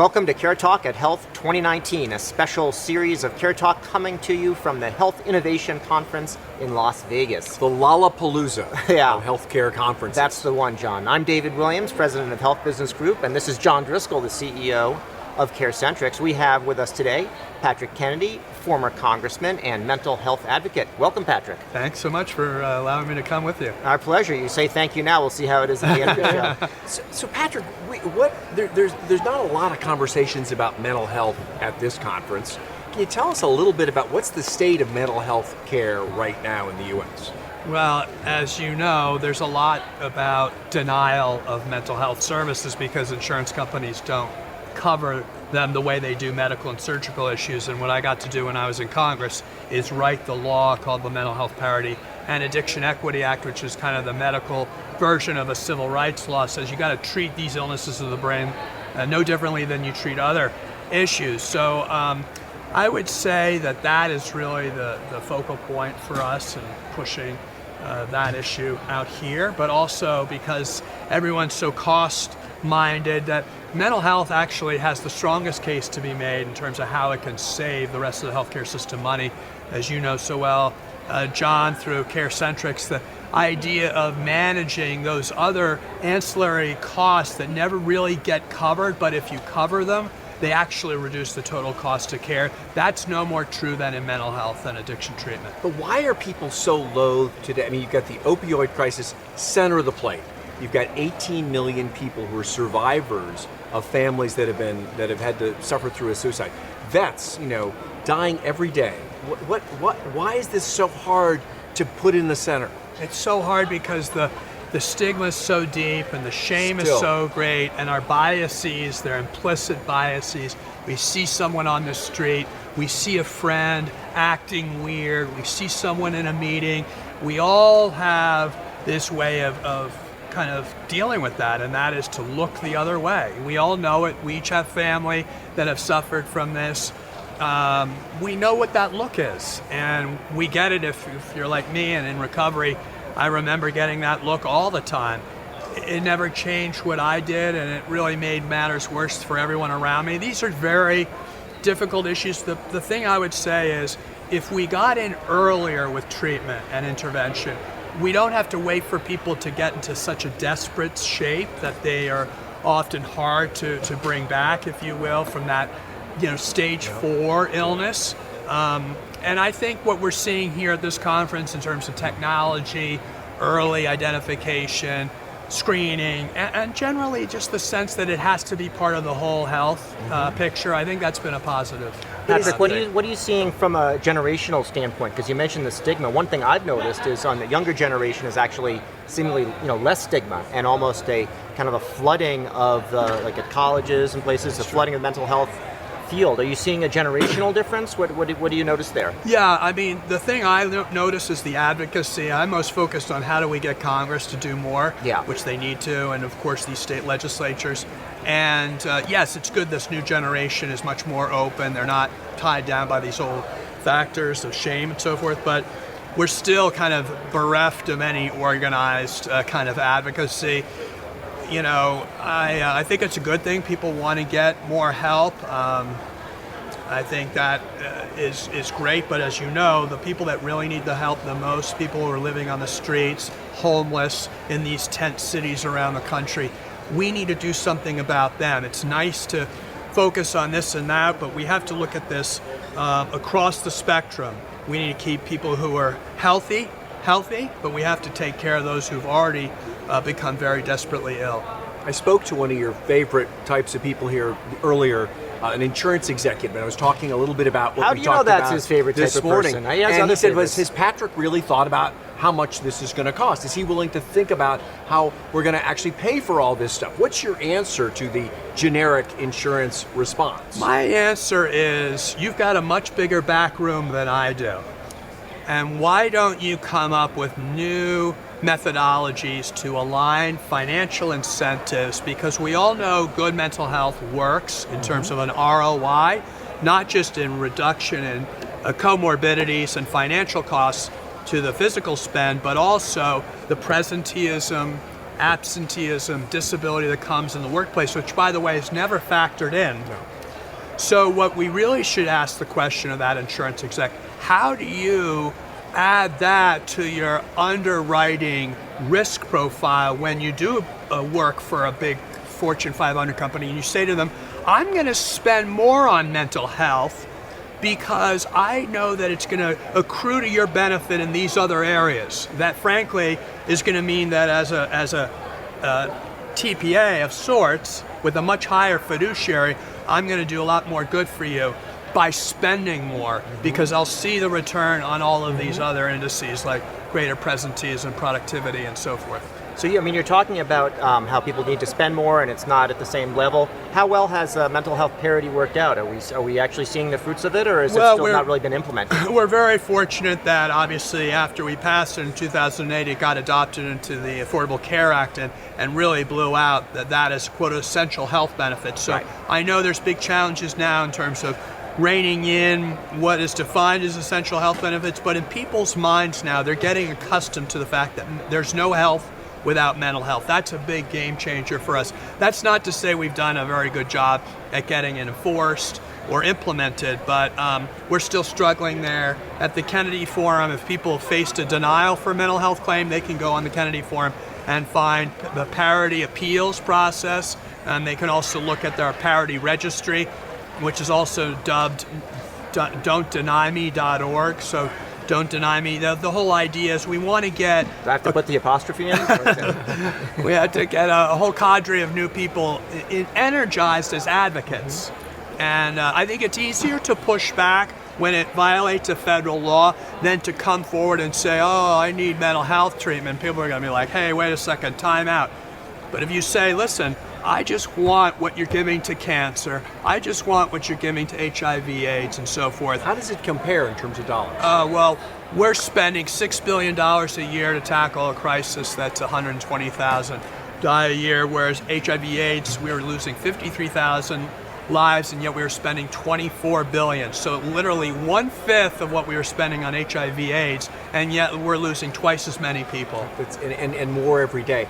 Welcome to CareTalk at Health 2019, a special series of CareTalk coming to you from the Health Innovation Conference in Las Vegas. The Lollapalooza of healthcare conferences. That's the one, John. I'm David Williams, President of Health Business Group, and this is John Driscoll, the CEO of CareCentrix. We have with us today Patrick Kennedy, former Congressman and mental health advocate. Welcome, Patrick. Thanks so much for allowing me to come with you. Our pleasure. You say thank you now. We'll see how it is at the end of the show. So Patrick, there's not a lot of conversations about mental health at this conference. Can you tell us a little bit about what's the state of mental health care right now in the U.S.? Well, as you know, there's a lot about denial of mental health services because insurance companies don't cover them the way they do medical and surgical issues. And what I got to do when I was in Congress is write the law called the Mental Health Parity and Addiction Equity Act, which is kind of the medical version of a civil rights law. Says you got to treat these illnesses of the brain no differently than you treat other issues. So I would say that is really the focal point for us in pushing that issue out here, but also because everyone's so cost-minded that mental health actually has the strongest case to be made in terms of how it can save the rest of the healthcare system money. As you know so well, John, through CareCentrix, the idea of managing those other ancillary costs that never really get covered, but if you cover them, they actually reduce the total cost of care. That's no more true than in mental health and addiction treatment. But why are people so loath today? I mean, you've got the opioid crisis center of the plate. You've got 18 million people who are survivors of families that have had to suffer through a suicide. Vets, dying every day. Why is this so hard to put in the center? It's so hard because the stigma is so deep and the shame is so great, and our biases, they're implicit biases. We see someone on the street, we see a friend acting weird, we see someone in a meeting. We all have this way of kind of dealing with that, and that is to look the other way. We all know it. We each have family that have suffered from this. We know what that look is, and we get it if you're like me and in recovery. I remember getting that look all the time. It never changed what I did, and it really made matters worse for everyone around me. These are very difficult issues. The thing I would say is if we got in earlier with treatment and intervention, we don't have to wait for people to get into such a desperate shape that they are often hard to bring back, if you will, from that stage 4 illness. And I think what we're seeing here at this conference in terms of technology, early identification, screening, and generally just the sense that it has to be part of the whole health picture, I think that's been a positive. Patrick, what are you seeing from a generational standpoint? Because you mentioned the stigma. One thing I've noticed is on the younger generation is actually seemingly less stigma and almost a kind of a flooding of like at colleges and places, a flooding of mental health field. Are you seeing a generational difference? What do you notice there? Yeah, I mean, the thing I notice is the advocacy. I'm most focused on how do we get Congress to do more, which they need to, and of course these state legislatures. And yes, it's good this new generation is much more open. They're not tied down by these old factors of shame and so forth, but we're still kind of bereft of any organized kind of advocacy. I think it's a good thing. People want to get more help. I think that is great, but as you know, the people that really need the help the most, people who are living on the streets, homeless in these tent cities around the country, we need to do something about them. It's nice to focus on this and that, but we have to look at this across the spectrum. We need to keep people who are healthy, but we have to take care of those who've already become very desperately ill. I spoke to one of your favorite types of people here earlier, an insurance executive, and I was talking a little bit about what we talked about that's his favorite type of morning. Person? And he said, has Patrick really thought about how much this is going to cost? Is he willing to think about how we're going to actually pay for all this stuff? What's your answer to the generic insurance response? My answer is, you've got a much bigger back room than I do. And why don't you come up with new methodologies to align financial incentives? Because we all know good mental health works in terms of an ROI, not just in reduction in comorbidities and financial costs to the physical spend, but also the presenteeism absenteeism, disability that comes in the workplace, which, by the way, is never factored in. No. So what we really should ask the question of that insurance exec, how do you add that to your underwriting risk profile when you do work for a big Fortune 500 company and you say to them, I'm going to spend more on mental health because I know that it's going to accrue to your benefit in these other areas. That frankly is going to mean that as a TPA of sorts with a much higher fiduciary, I'm going to do a lot more good for you by spending more because I'll see the return on all of these other indices like greater presenteeism, productivity, and so forth. So, I mean, you're talking about how people need to spend more and it's not at the same level. How well has mental health parity worked out? Are we actually seeing the fruits of it, or has it still not really been implemented? We're very fortunate that obviously after we passed it in 2008, it got adopted into the Affordable Care Act and really blew out that as, quote, essential health benefits. So right. I know there's big challenges now in terms of reining in what is defined as essential health benefits, but in people's minds now, they're getting accustomed to the fact that there's no health without mental health. That's a big game changer for us. That's not to say we've done a very good job at getting it enforced or implemented, but we're still struggling there. At the Kennedy Forum, if people have faced a denial for a mental health claim, they can go on the Kennedy Forum and find the parity appeals process, and they can also look at their parity registry, which is also dubbed don'tdenyme.org. So don't deny me. The whole idea is we want to get... Do I have to put the apostrophe in? We had to get a whole cadre of new people energized as advocates. And I think it's easier to push back when it violates a federal law than to come forward and say, oh, I need mental health treatment. People are going to be like, hey, wait a second, time out. But if you say, listen, I just want what you're giving to cancer. I just want what you're giving to HIV, AIDS, and so forth. How does it compare in terms of dollars? Well, we're spending $6 billion a year to tackle a crisis that's 120,000 die a year, whereas HIV, AIDS, we were losing 53,000 lives, and yet we were spending $24 billion. So literally 1/5 of what we were spending on HIV, AIDS, and yet we're losing twice as many people. And more every day.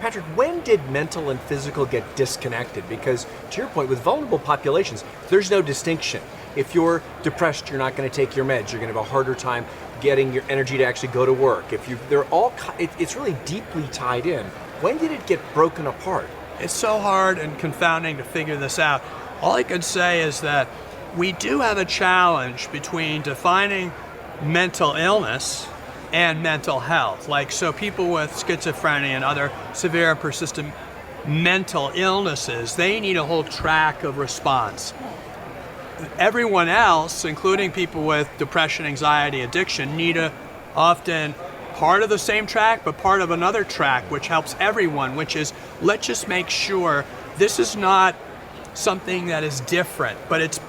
Patrick, when did mental and physical get disconnected? Because to your point, with vulnerable populations, there's no distinction. If you're depressed, you're not going to take your meds. You're going to have a harder time getting your energy to actually go to work. It's really deeply tied in. When did it get broken apart? It's so hard and confounding to figure this out. All I can say is that we do have a challenge between defining mental illness and mental health. So people with schizophrenia and other severe and persistent mental illnesses, they need a whole track of response. Everyone else, including people with depression, anxiety, addiction, need often part of the same track, but part of another track, which helps everyone, which is, let's just make sure this is not something that is different, but it's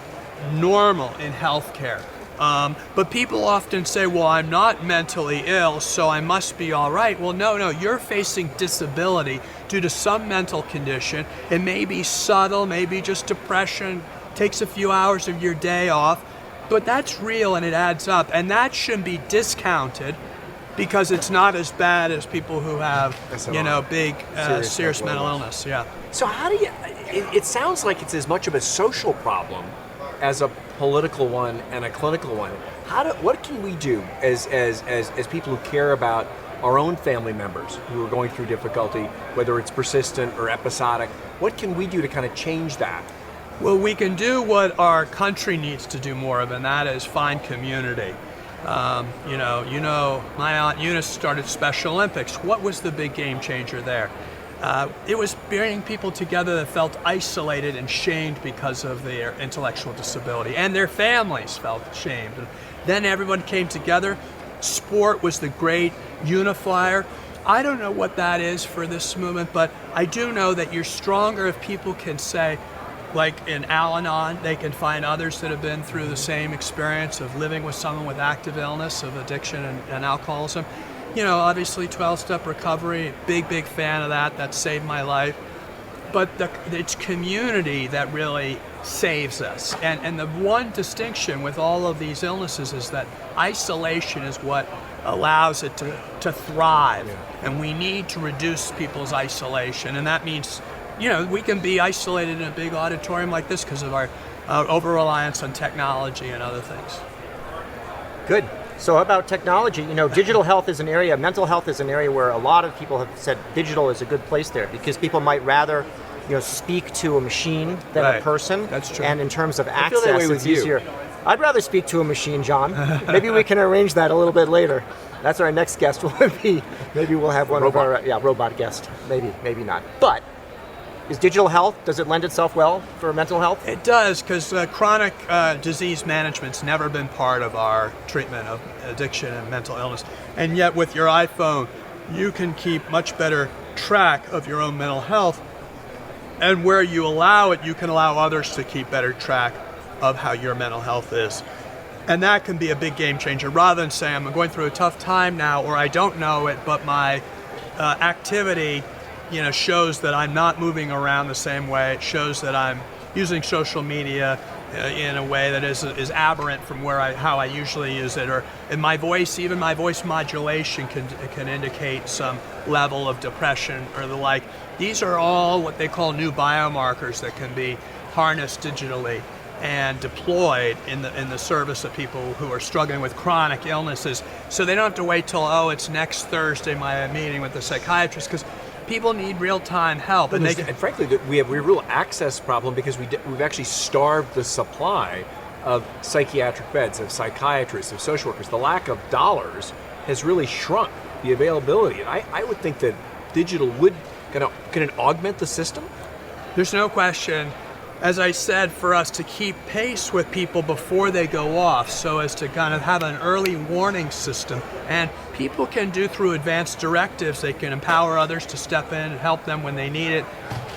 normal in healthcare. But people often say, well, I'm not mentally ill, so I must be all right. Well, no, you're facing disability due to some mental condition. It may be subtle, maybe just depression, takes a few hours of your day off, but that's real and it adds up. And that shouldn't be discounted because it's not as bad as people who have, big, serious mental illness. Yeah. So how do you, it sounds like it's as much of a social problem as a political one and a clinical one. What can we do as people who care about our own family members who are going through difficulty, whether it's persistent or episodic? What can we do to kind of change that? Well, we can do what our country needs to do more of, and that is find community. My Aunt Eunice started Special Olympics. What was the big game changer there? It was bringing people together that felt isolated and shamed because of their intellectual disability, and their families felt shamed. And then everyone came together. Sport was the great unifier. I don't know what that is for this movement, but I do know that you're stronger if people can say, like in Al-Anon, they can find others that have been through the same experience of living with someone with active illness, of addiction and alcoholism. Obviously 12-step recovery, big fan of that. That saved my life. But it's community that really saves us. And the one distinction with all of these illnesses is that isolation is what allows it to thrive. And we need to reduce people's isolation. And that means, we can be isolated in a big auditorium like this because of our over-reliance on technology and other things. Good. So about technology, digital health is an area, mental health is an area where a lot of people have said digital is a good place there because people might rather speak to a machine than a person. That's true. And in terms of I access, feel that way with it's you. easier. I'd rather speak to a machine, John. Maybe we can arrange that a little bit later. That's our next guest will be. Maybe we'll have one of our robot guest. Maybe not. But is digital health, does it lend itself well for mental health? It does, because chronic disease management's never been part of our treatment of addiction and mental illness. And yet with your iPhone, you can keep much better track of your own mental health. And where you allow it, you can allow others to keep better track of how your mental health is. And that can be a big game changer. Rather than saying, I'm going through a tough time now, or I don't know it, but my activity shows that I'm not moving around the same way. It shows that I'm using social media in a way that is aberrant from how I usually use it, or in my voice, even my voice modulation can indicate some level of depression or the like. These are all what they call new biomarkers that can be harnessed digitally and deployed in the service of people who are struggling with chronic illnesses, so they don't have to wait till it's next Thursday my meeting with the psychiatrist, because people need real-time help. And frankly, we have a real access problem because we've actually starved the supply of psychiatric beds, of psychiatrists, of social workers. The lack of dollars has really shrunk the availability. And I would think that digital can it augment the system? There's no question. As I said, for us to keep pace with people before they go off, so as to kind of have an early warning system. And people can do through advanced directives, they can empower others to step in and help them when they need it.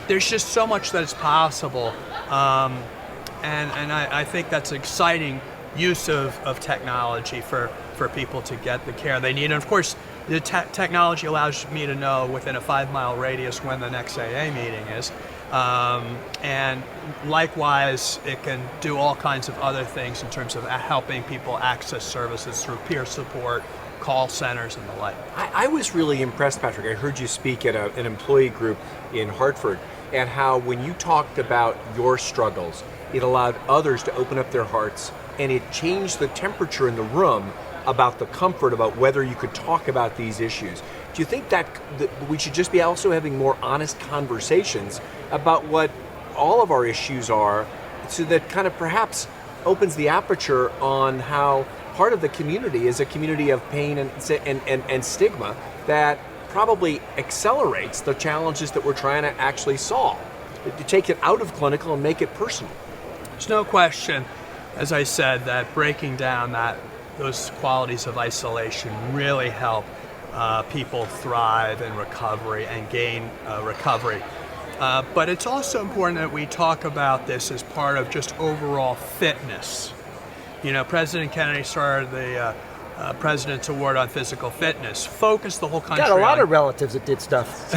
There's just so much that is possible. And I think that's exciting use of technology for people to get the care they need. And of course, the technology allows me to know within a 5-mile radius when the next AA meeting is. And likewise, it can do all kinds of other things in terms of helping people access services through peer support, call centers, and the like. I was really impressed, Patrick. I heard you speak at an employee group in Hartford, and how when you talked about your struggles, it allowed others to open up their hearts, and it changed the temperature in the room about the comfort, about whether you could talk about these issues. Do you think that we should just be also having more honest conversations about what all of our issues are, so that kind of perhaps opens the aperture on how part of the community is a community of pain and stigma that probably accelerates the challenges that we're trying to actually solve? To take it out of clinical and make it personal. There's no question, as I said, that breaking down those qualities of isolation really help people thrive in recovery and gain recovery. But it's also important that we talk about this as part of just overall fitness. President Kennedy started the President's Award on Physical Fitness, focused the whole country Got a lot of relatives that did stuff.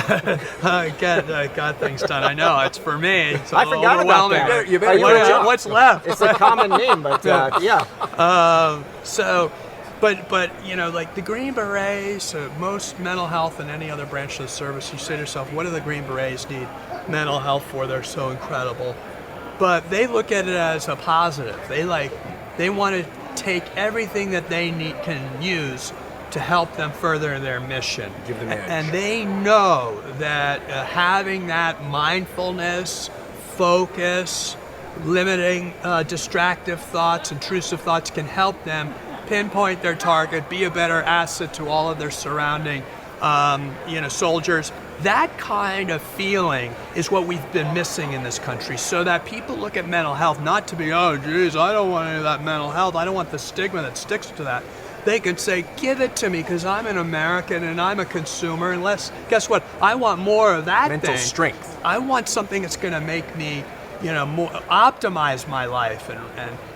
got things done. I know, it's for me. It's I forgot about that. What's left? It's a common name, but yeah. But like the Green Berets, most mental health in any other branch of the service, you say to yourself, what do the Green Berets need mental health for? They're so incredible. But they look at it as a positive. They want to take everything that they can use to help them further their mission. Give them edge. And they know that having that mindfulness, focus, limiting distractive thoughts, intrusive thoughts can help them pinpoint their target, be a better asset to all of their surrounding soldiers. That kind of feeling is what we've been missing in this country, so that people look at mental health not to be, oh geez, I don't want any of that mental health, I don't want the stigma that sticks to that. They can say, give it to me because I'm an American and I'm a consumer, guess what, I want more of that mental thing. Strength. I want something that's going to make me more, optimize my life.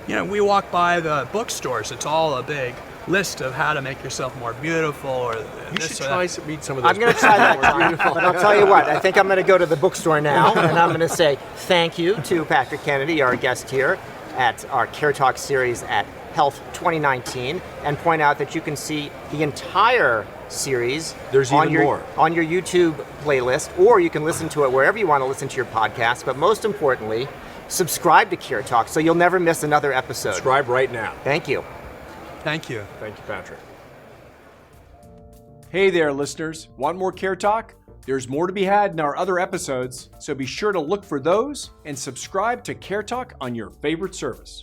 And we walk by the bookstores, it's all a big list of how to make yourself more beautiful, or you should try to read some of those. I'm going to try that, John, but I'll tell you what, I think I'm going to go to the bookstore now, and I'm going to say thank you to Patrick Kennedy, our guest here. at our CareTalk series at Health 2019 and point out that you can see the entire series There's on even your more. on your YouTube playlist, or you can listen to it wherever you want to listen to your podcast. But most importantly, subscribe to CareTalk so you'll never miss another episode. Subscribe right now. Thank you. Thank you. Thank you, Patrick. Hey there, listeners. Want more Care Talk? There's more to be had in our other episodes, so be sure to look for those and subscribe to Care Talk on your favorite service.